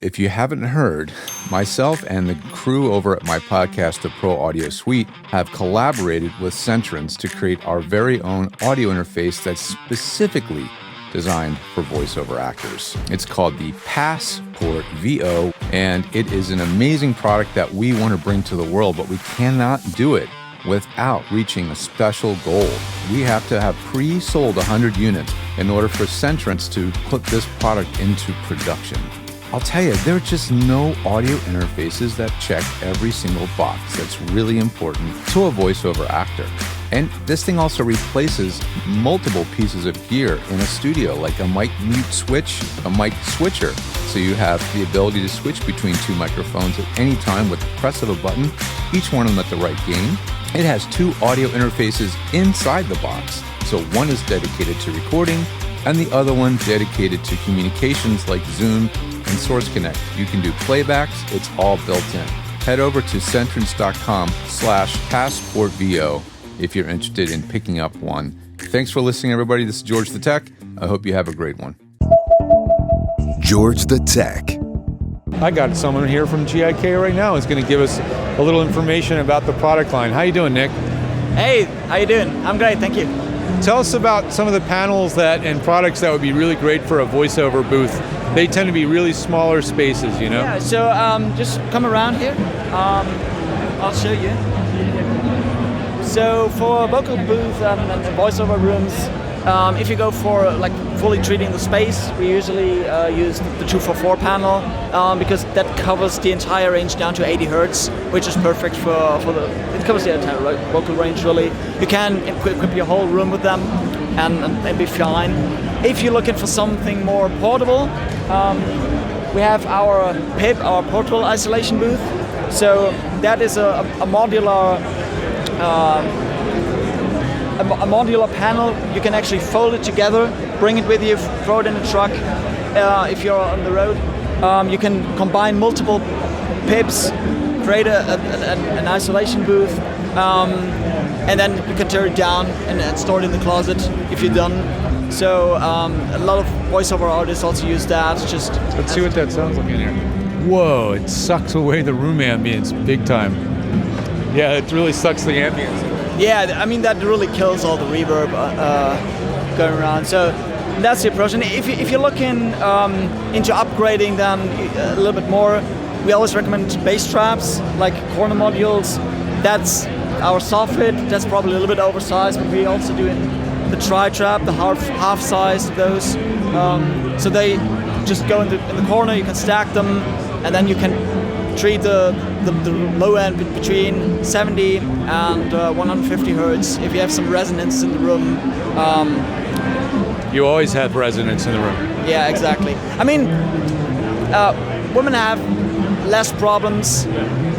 If you haven't heard, myself and the crew over at my podcast, The Pro Audio Suite, have collaborated with Centrance to create our very own audio interface that's specifically designed for voiceover actors. It's called the Passport VO, and it is an amazing product that we want to bring to the world, but we cannot do it without reaching a special goal. We have to have pre-sold 100 units in order for Centrance to put this product into production. I'll tell you, there are just no audio interfaces that check every single box that's really important to a voiceover actor. And this thing also replaces multiple pieces of gear in a studio, like a mic mute switch, a mic switcher. So you have the ability to switch between two microphones at any time with the press of a button, each one of them at the right gain. It has two audio interfaces inside the box. So one is dedicated to recording, and the other one dedicated to communications like Zoom and Source Connect. You can do playbacks, it's all built in. Head over to centrance.com/passportvo if you're interested in picking up one. Thanks for listening, everybody. This is George the Tech. I hope you have a great one. George the Tech. I got someone here from GiK right now who's going to give us a little information about the product line. How you doing, Nick? Hey, how you doing? I'm great, thank you. Tell us about some of the panels and products that would be really great for a voiceover booth. They tend to be really smaller spaces, you know? Yeah, so just come around here. I'll show you. So for vocal booth and voiceover rooms, if you go for like fully treating the space, we usually use the 244 panel because that covers the entire range down to 80 Hertz, which is perfect for it covers the entire vocal range really. You can equip your whole room with them and be fine. If you're looking for something more portable, we have our PIP, our portable isolation booth. So that is a modular a modular panel. You can actually fold it together, bring it with you, throw it in the truck. If you're on the road, you can combine multiple PIPs, create an isolation booth, and then you can tear it down and store it in the closet if you're done. So a lot of voiceover artists also use that. Let's see what that sounds like in here. Whoa, it sucks away the room ambience big time. Yeah, it really sucks the ambience. Yeah, I mean that really kills all the reverb going around. So that's the approach. And if you're looking into upgrading them a little bit more, we always recommend bass traps like corner modules. That's our soffit. That's probably a little bit oversized, but we also do the tri-trap, the half size of those. So they just go in the corner. You can stack them, and then you can treat the low end between 70 and 150 Hertz. If you have some resonance in the room. You always have resonance in the room. Yeah, exactly. I mean, women have less problems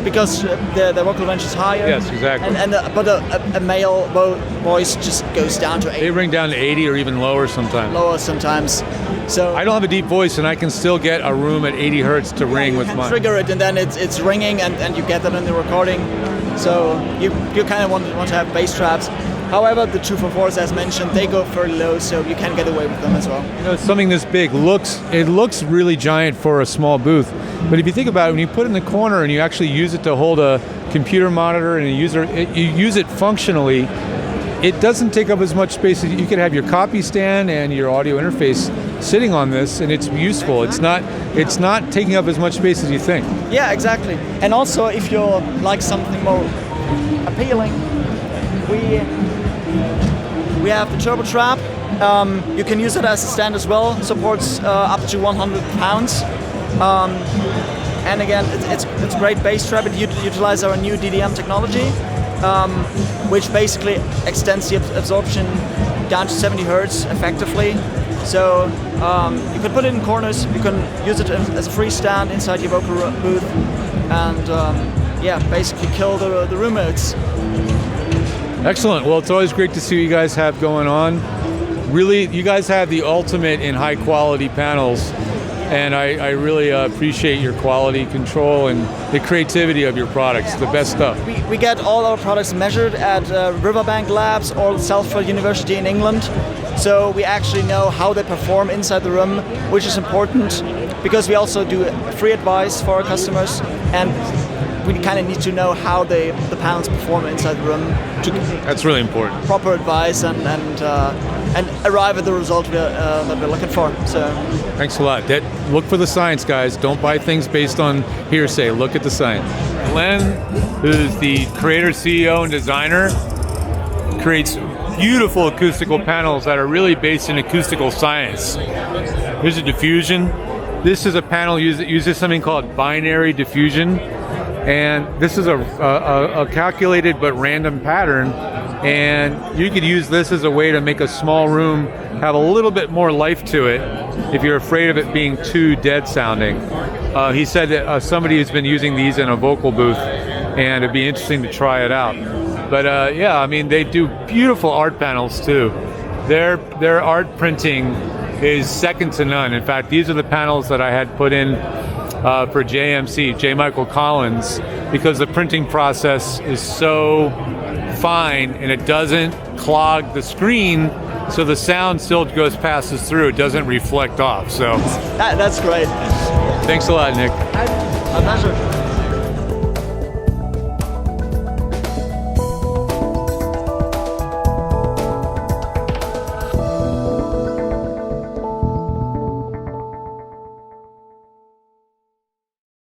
because the vocal range is higher. Yes, exactly. But a male voice just goes down to 80. They ring down to 80 or even lower sometimes. Lower sometimes. So I don't have a deep voice, and I can still get a room at 80 Hertz to ring with mine. Trigger it, and then it's ringing, and you get that in the recording. So you kind of want to have bass traps. However, the 244s, as mentioned, they go fairly low, so you can get away with them as well. You know, something this big looks really giant for a small booth. But if you think about it, when you put it in the corner and you actually use it to hold a computer monitor and you use it functionally, it doesn't take up as much space. You could have your copy stand and your audio interface sitting on this, and it's useful. It's not taking up as much space as you think. Yeah, exactly. And also, if you like something more appealing, we have the turbo trap. You can use it as a stand as well. Supports up to 100 pounds. And again, it's a great bass trap. It utilizes our new DDM technology, which basically extends the absorption down to 70 Hertz effectively. So you can put it in corners. You can use it as a free stand inside your vocal booth, and basically kill the room modes. Excellent. Well, it's always great to see what you guys have going on. Really, you guys have the ultimate in high quality panels, and I really appreciate your quality control and the creativity of your products, the best stuff. We get all our products measured at Riverbank Labs or Salford University in England, so we actually know how they perform inside the room, which is important because we also do free advice for our customers, and we kind of need to know how the panels perform inside the room to That's really important. proper advice and arrive at the result that we're looking for. So Thanks a lot. Look for the science, guys. Don't buy things based on hearsay. Look at the science. Glenn, who's the creator, CEO, and designer, creates beautiful acoustical panels that are really based in acoustical science. Here's a diffusion. This is a panel that uses something called binary diffusion. And this is a calculated but random pattern. And you could use this as a way to make a small room have a little bit more life to it if you're afraid of it being too dead sounding. He said that somebody has been using these in a vocal booth, and it'd be interesting to try it out. But yeah, I mean, they do beautiful art panels too. Their art printing is second to none. In fact, these are the panels that I had put in for JMC, J. Michael Collins, because the printing process is so fine and it doesn't clog the screen, so the sound still passes through. It doesn't reflect off. So that's great. Thanks a lot, Nick. My pleasure.